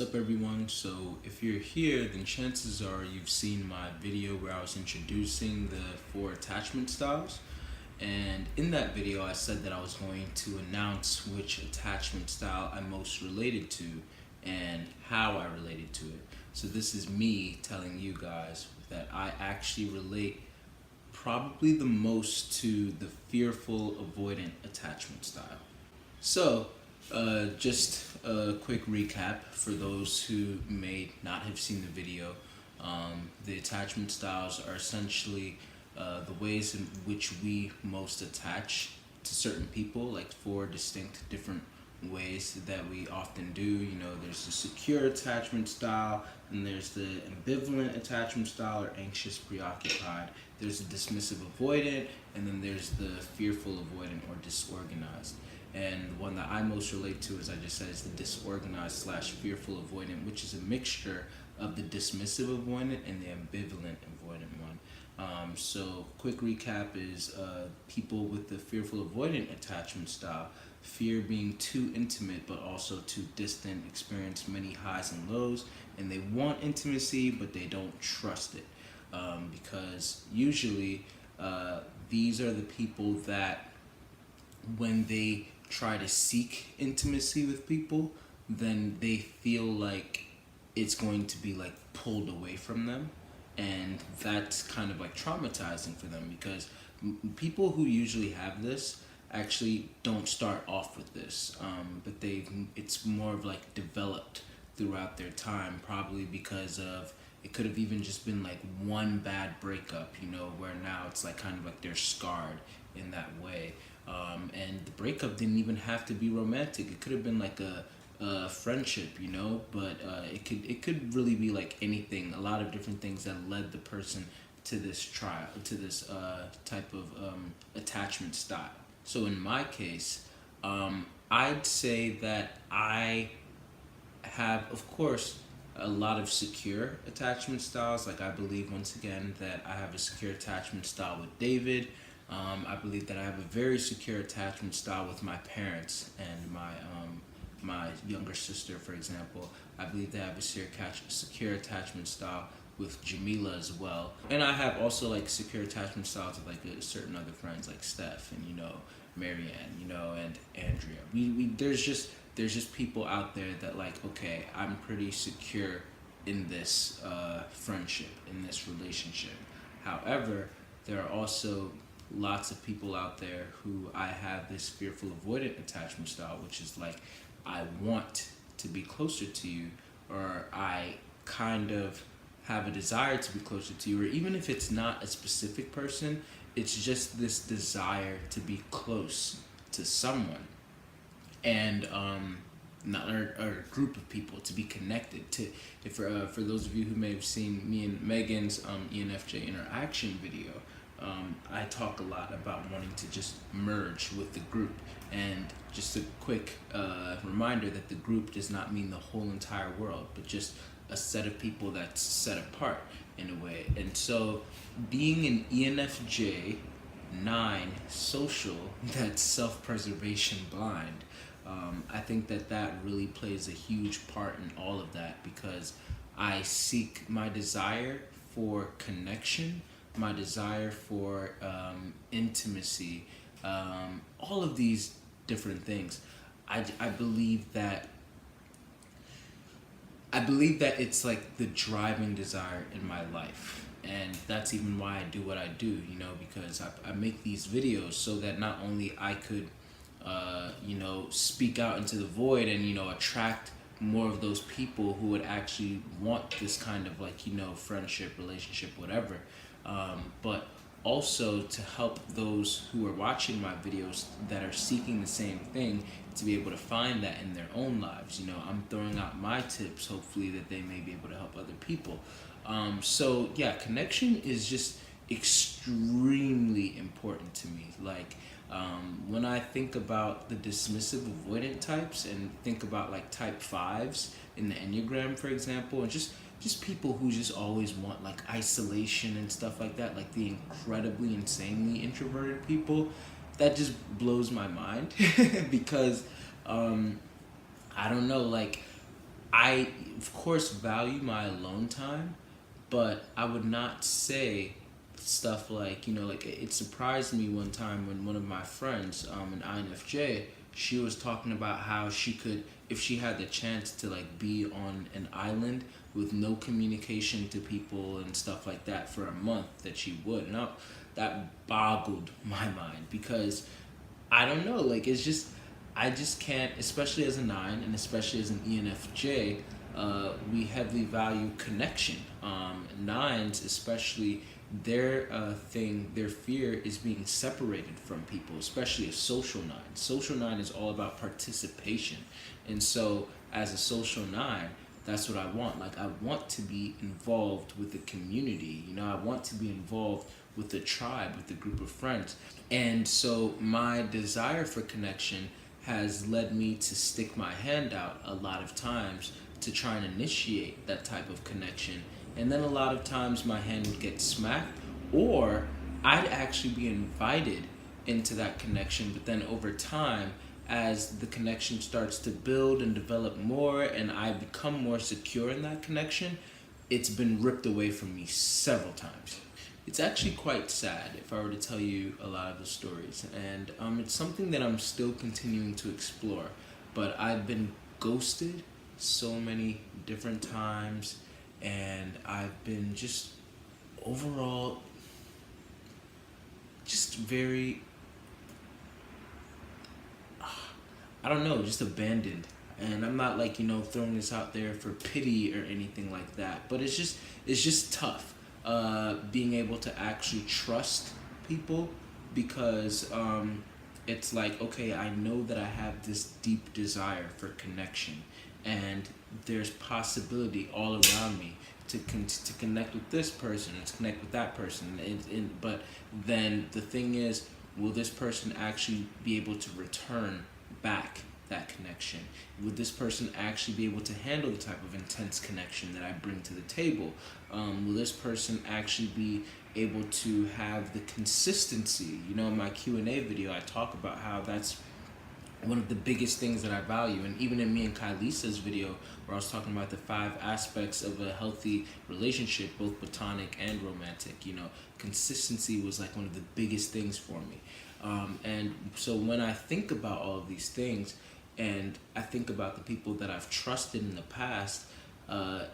up everyone? So if you're here, then chances are you've seen my video where I was introducing the 4 attachment styles. And in that video I said that I was going to announce which attachment style I'm most related to and how I related to it. So this is me telling you guys that I actually relate probably the most to the fearful avoidant attachment style. So, just a quick recap for those who may not have seen the video. The attachment styles are essentially the ways in which we most attach to certain people, like 4 distinct different ways that we often do. You know, there's the secure attachment style, and there's the ambivalent attachment style, or anxious preoccupied. There's the dismissive avoidant, and then there's the fearful avoidant or disorganized. And the one that I most relate to, as I just said, is the disorganized slash fearful avoidant, which is a mixture of the dismissive avoidant and the ambivalent avoidant one. So quick recap is people with the fearful avoidant attachment style fear being too intimate but also too distant, experience many highs and lows, and they want intimacy but they don't trust it, because usually these are the people that when they try to seek intimacy with people, then they feel like it's going to be like pulled away from them, and that's kind of like traumatizing for them, because people who usually have this actually don't start off with this, but it's more of like developed throughout their time, probably because of it could have even just been like one bad breakup, you know, where now it's like kind of like they're scarred in that way. And the breakup didn't even have to be romantic. It could have been like a friendship, you know, but it could really be like anything, a lot of different things that led the person to this type of attachment style. So in my case, I'd say that I have, of course, a lot of secure attachment styles. Like, I believe, once again, that I have a secure attachment style with David. I believe that I have a very secure attachment style with my parents and my younger sister, for example. I believe that I have a secure attachment style with Jamila as well. And I have also like secure attachment styles with like certain other friends like Steph and, you know, Marianne, you know, and Andrea. There's just people out there that like, okay, I'm pretty secure in this friendship, in this relationship. However, there are also lots of people out there who I have this fearful avoidant attachment style, which is like, I want to be closer to you, or I kind of have a desire to be closer to you, or even if it's not a specific person, it's just this desire to be close to someone, and not or a group of people, to be connected to. For those of you who may have seen me and Megan's ENFJ interaction video, I talk a lot about wanting to just merge with the group. And just a quick reminder that the group does not mean the whole entire world, but just a set of people that's set apart in a way. And so being an ENFJ 9 social that's self-preservation blind, I think that really plays a huge part in all of that, because I seek my desire for connection, my desire for intimacy, all of these different things. I believe that it's like the driving desire in my life, and that's even why I do what I do, you know, because I make these videos so that not only I could you know, speak out into the void and, you know, attract more of those people who would actually want this kind of like, you know, friendship, relationship, whatever, but also to help those who are watching my videos that are seeking the same thing to be able to find that in their own lives. You know, I'm throwing out my tips, hopefully that they may be able to help other people. So yeah, connection is just extremely important to me. Like, when I think about the dismissive avoidant types and think about like type 5s in the Enneagram, for example, and just people who just always want like isolation and stuff like that, like the incredibly, insanely introverted people, that just blows my mind because I don't know, like, I, of course, value my alone time, but I would not say stuff like, like it surprised me one time when one of my friends, an INFJ, she was talking about how she could, if she had the chance to like be on an island with no communication to people and stuff like that for a month, that she would. And that boggled my mind because I don't know, like it's just I just can't, especially as a nine and especially as an ENFJ. We heavily value connection. Nines, especially, their fear is being separated from people, especially a social nine. Social nine is all about participation, and so as a social nine, that's what I want. Like I want to be involved with the community. I want to be involved with the tribe, with the group of friends, and so my desire for connection has led me to stick my hand out a lot of times to try and initiate that type of connection. And then a lot of times my hand would get smacked, or I'd actually be invited into that connection. But then over time, as the connection starts to build and develop more, and I become more secure in that connection, it's been ripped away from me several times. It's actually quite sad if I were to tell you a lot of the stories, and it's something that I'm still continuing to explore. But I've been ghosted so many different times, and I've been just overall just very, I don't know, just abandoned. And I'm not like, throwing this out there for pity or anything like that, but it's just tough being able to actually trust people because it's like, okay, I know that I have this deep desire for connection, and there's possibility all around me to connect with this person and to connect with that person. But then the thing is, will this person actually be able to return back that connection? Would this person actually be able to handle the type of intense connection that I bring to the table? Will this person actually be able to have the consistency? In my Q&A video, I talk about how that's one of the biggest things that I value. And even in me and Kylisa's video, where I was talking about the 5 aspects of a healthy relationship, both platonic and romantic, consistency was like one of the biggest things for me. And so when I think about all of these things, and I think about the people that I've trusted in the past,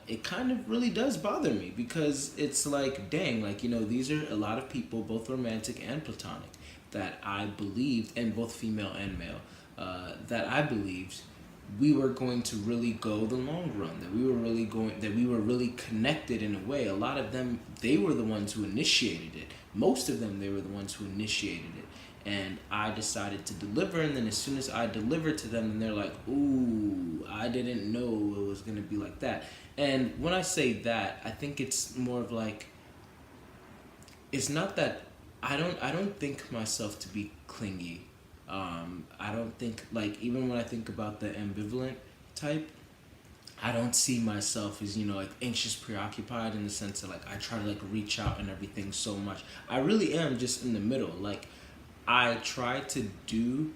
it kind of really does bother me because it's like, dang, like, these are a lot of people, both romantic and platonic, that I believed, and both female and male, that I believed we were going to really go the long run, that we were really connected in a way. A lot of them, they were the ones who initiated it. Most of them, they were the ones who initiated it. And I decided to deliver, and then as soon as I delivered to them, and they're like, ooh, I didn't know it was going to be like that. And when I say that, I think it's more of like, it's not that I don't think myself to be clingy. I don't think, like, even when I think about the ambivalent type, I don't see myself as, like anxious, preoccupied, in the sense that like I try to like reach out and everything so much. I really am just in the middle. Like, I try to do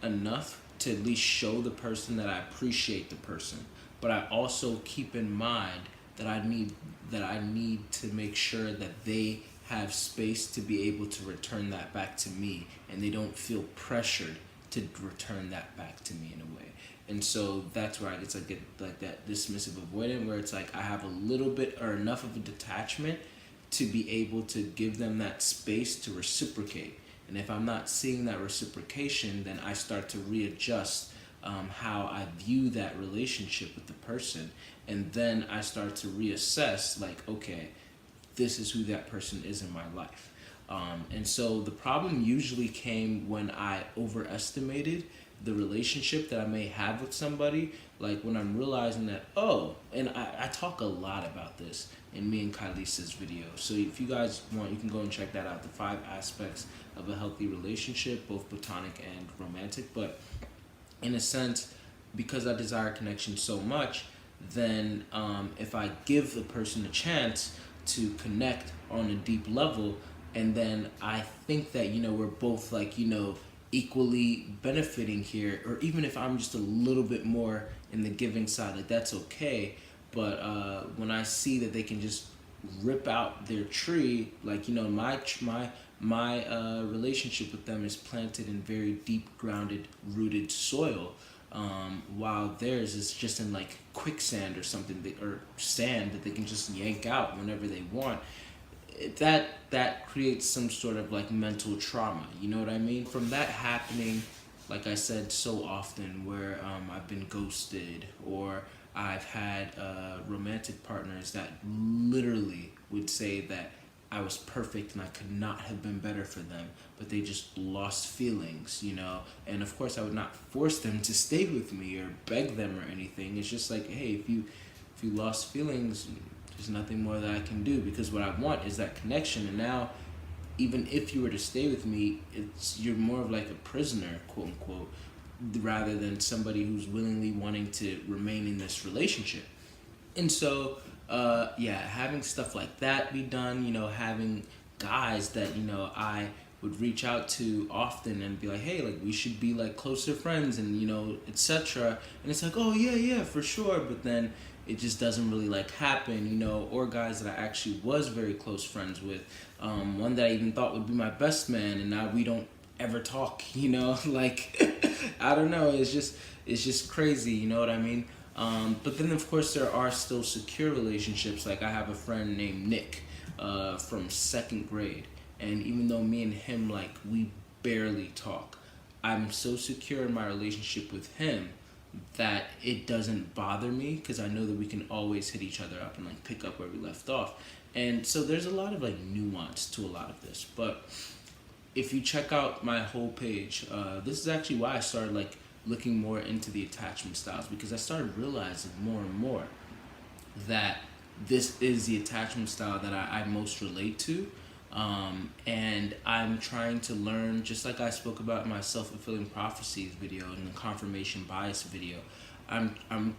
enough to at least show the person that I appreciate the person, but I also keep in mind that I need to make sure that they have space to be able to return that back to me, and they don't feel pressured to return that back to me in a way. And so that's where I get like that dismissive avoidant, where it's like I have a little bit or enough of a detachment to be able to give them that space to reciprocate. And if I'm not seeing that reciprocation, then I start to readjust how I view that relationship with the person. And then I start to reassess, like, okay, this is who that person is in my life. And so the problem usually came when I overestimated the relationship that I may have with somebody. Like when I'm realizing that, and I talk a lot about this in me and Kylisa's video. So if you guys want, you can go and check that out, the 5 aspects of a healthy relationship, both platonic and romantic. But in a sense, because I desire connection so much, then if I give the person a chance to connect on a deep level, and then I think that, we're both like, equally benefiting here, or even if I'm just a little bit more in the giving side, like that's okay. But when I see that they can just rip out their tree, like my relationship with them is planted in very deep grounded rooted soil, while theirs is just in like quicksand or something, or sand that they can just yank out whenever they want. That creates some sort of like mental trauma, you know what I mean, from that happening, like I said, so often, where I've been ghosted, or I've had romantic partners that literally would say that I was perfect and I could not have been better for them, but they just lost feelings, you know. And of course, I would not force them to stay with me or beg them or anything. It's just like, hey, if you lost feelings, there's nothing more that I can do, because what I want is that connection. And now, even if you were to stay with me, you're more of like a prisoner, quote unquote, rather than somebody who's willingly wanting to remain in this relationship. And so, yeah, having stuff like that be done, you know, having guys that, you know, I would reach out to often and be like, hey, like, we should be like closer friends, and, you know, etc. And it's like, oh, yeah, yeah, for sure. But then it just doesn't really like happen, you know. Or guys that I actually was very close friends with, one that I even thought would be my best man, and now we don't ever talk, you know. Like, I don't know, it's just crazy, you know what I mean. But then of course there are still secure relationships. Like, I have a friend named Nick, from second grade, and even though me and him, like, we barely talk, I'm so secure in my relationship with him that it doesn't bother me, because I know that we can always hit each other up and like pick up where we left off. And so there's a lot of like nuance to a lot of this. But if you check out my whole page, this is actually why I started like looking more into the attachment styles, because I started realizing more and more that this is the attachment style that I most relate to. And I'm trying to learn, just like I spoke about in my self-fulfilling prophecies video and the confirmation bias video. I'm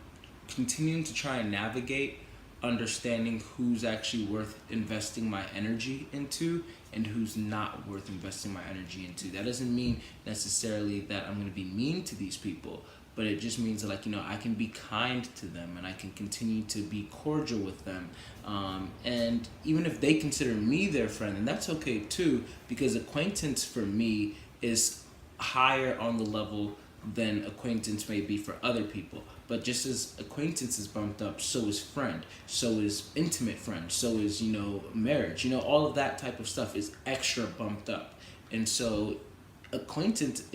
continuing to try and navigate understanding who's actually worth investing my energy into and who's not worth investing my energy into. That doesn't mean necessarily that I'm going to be mean to these people, but it just means that, like, you know, I can be kind to them and I can continue to be cordial with them. And even if they consider me their friend, and that's okay too, because acquaintance for me is higher on the level than acquaintance may be for other people. But just as acquaintance is bumped up, so is friend, so is intimate friend, so is, you know, marriage. You know, all of that type of stuff is extra bumped up. And so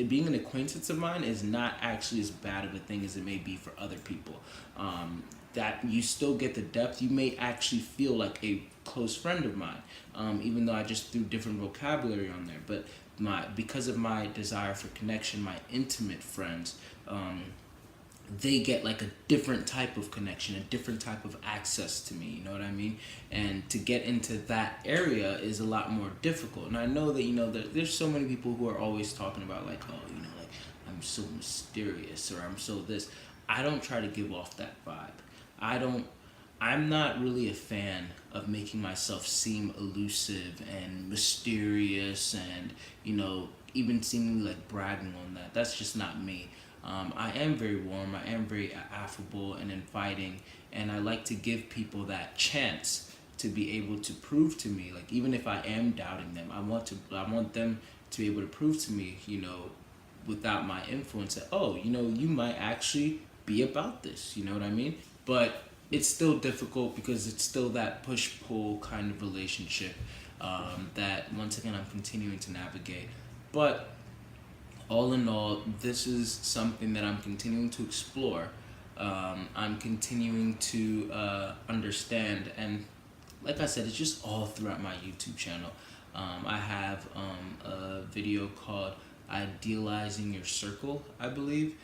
being an acquaintance of mine is not actually as bad of a thing as it may be for other people. That you still get the depth. You may actually feel like a close friend of mine, even though I just threw different vocabulary on there. But because of my desire for connection, my intimate friends, they get like a different type of connection, a different type of access to me, you know what I mean? And to get into that area is a lot more difficult. And I know that, you know, there's so many people who are always talking about like, oh, you know, like, I'm so mysterious, or I'm so this. I don't try to give off that vibe. I'm not really a fan of making myself seem elusive and mysterious and, you know, even seemingly like bragging on that. That's just not me. I am very warm, I am very affable and inviting, and I like to give people that chance to be able to prove to me, like, even if I am doubting them, I want them to be able to prove to me, you know, without my influence, that, oh, you know, you might actually be about this, you know what I mean? But it's still difficult because it's still that push-pull kind of relationship, that, once again, I'm continuing to navigate. But all in all, this is something that I'm continuing to explore. I'm continuing to understand, and like I said, it's just all throughout my YouTube channel. I have a video called Idealizing Your Circle, I believe.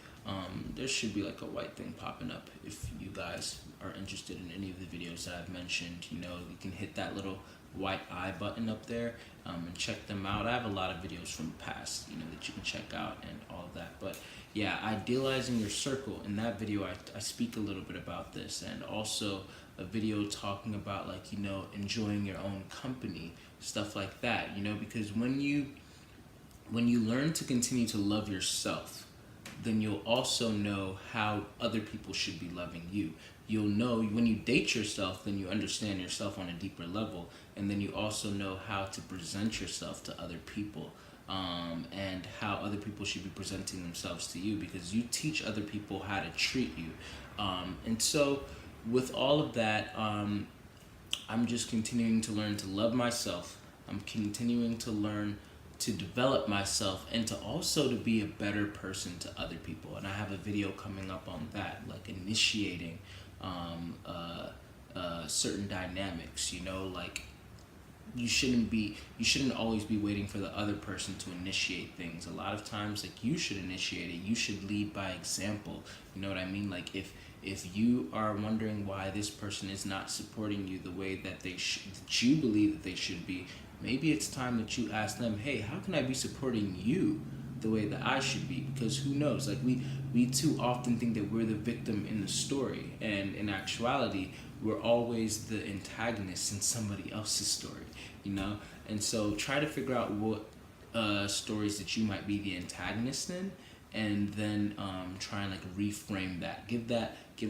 There should be like a white thing popping up if you guys are interested in any of the videos that I've mentioned. You know, you can hit that little white eye button up there, and check them out. I have a lot of videos from the past, you know, that you can check out and all of that. But yeah, Idealizing Your Circle, in that video I speak a little bit about this, and also a video talking about, like, you know, enjoying your own company, stuff like that, you know, because when you when you learn to continue to love yourself, then you'll also know how other people should be loving you. You'll know when you date yourself, then you understand yourself on a deeper level, and then you also know how to present yourself to other people, and how other people should be presenting themselves to you, because you teach other people how to treat you. And so, with all of that, I'm just continuing to learn to love myself. I'm continuing to learn to develop myself, and to also to be a better person to other people. And I have a video coming up on that, like initiating um, uh, certain dynamics. Like you shouldn't always be waiting for the other person to initiate things. A lot of times, like, you should initiate it. You should lead by example. You know what I mean? Like, if you are wondering why this person is not supporting you the way that that you believe that they should be, maybe it's time that you ask them, hey, how can I be supporting you the way that I should be? Because who knows? Like, we too often think that we're the victim in the story, and in actuality, we're always the antagonist in somebody else's story. And so try to figure out what stories that you might be the antagonist in, and then try and like reframe that. Give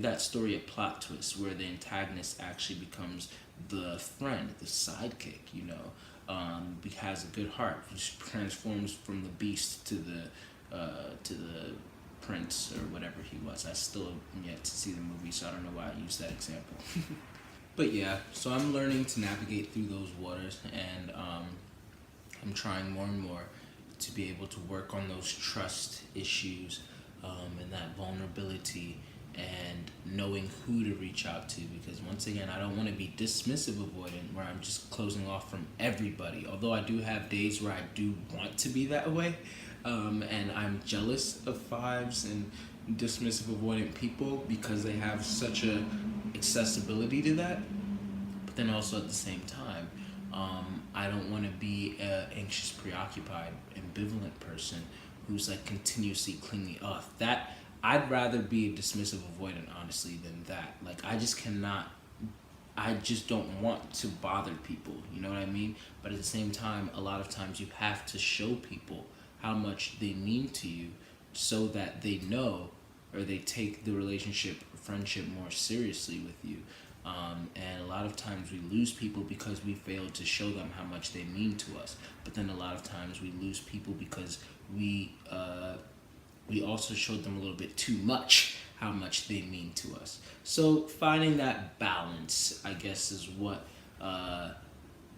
that story a plot twist where the antagonist actually becomes the friend, the sidekick. Has a good heart, which transforms from the beast to the prince or whatever he was. I still am yet to see the movie, so I don't know why I used that example. But yeah, so I'm learning to navigate through those waters, and I'm trying more and more to be able to work on those trust issues, and that vulnerability, and knowing who to reach out to. Because once again, I don't want to be dismissive avoidant where I'm just closing off from everybody. Although I do have days where I do want to be that way, and I'm jealous of fives and dismissive avoidant people because they have such a accessibility to that. But then also at the same time, I don't want to be an anxious, preoccupied, ambivalent person who's like continuously clinging. That I'd rather be a dismissive avoidant, honestly, than that. Like, I just don't want to bother people, you know what I mean? But at the same time, a lot of times you have to show people how much they mean to you, so that they know, or they take the relationship or friendship more seriously with you. And a lot of times we lose people because we fail to show them how much they mean to us. But then a lot of times we lose people because we also showed them a little bit too much how much they mean to us. So finding that balance, I guess, is what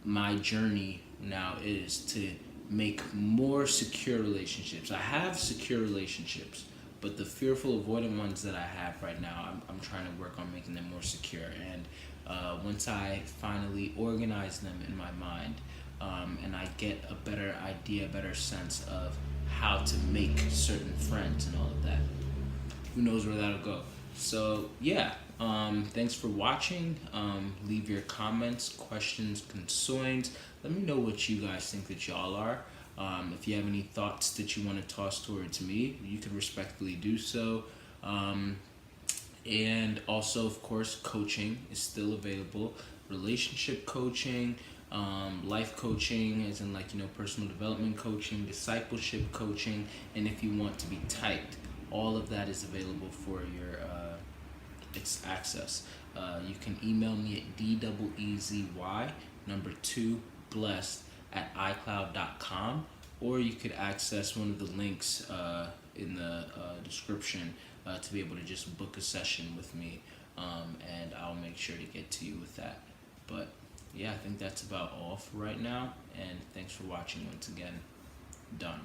my journey now is, to make more secure relationships. I have secure relationships, but the fearful, avoidant ones that I have right now, I'm trying to work on making them more secure. And once I finally organize them in my mind, and I get a better idea, a better sense of how to make certain friends and all of that, who knows where that'll go. So yeah, thanks for watching. Leave your comments, questions, concerns. Let me know what you guys think that y'all are. If you have any thoughts that you want to toss towards me, you can respectfully do so. And also, of course, coaching is still available. Relationship coaching, life coaching, as in personal development coaching, discipleship coaching, and if you want to be typed, all of that is available for your access. You can email me at dEEzy2blessed@icloud.com, or you could access one of the links in the description to be able to just book a session with me, and I'll make sure to get to you with that. But yeah, I think that's about all for right now, and thanks for watching once again. Done.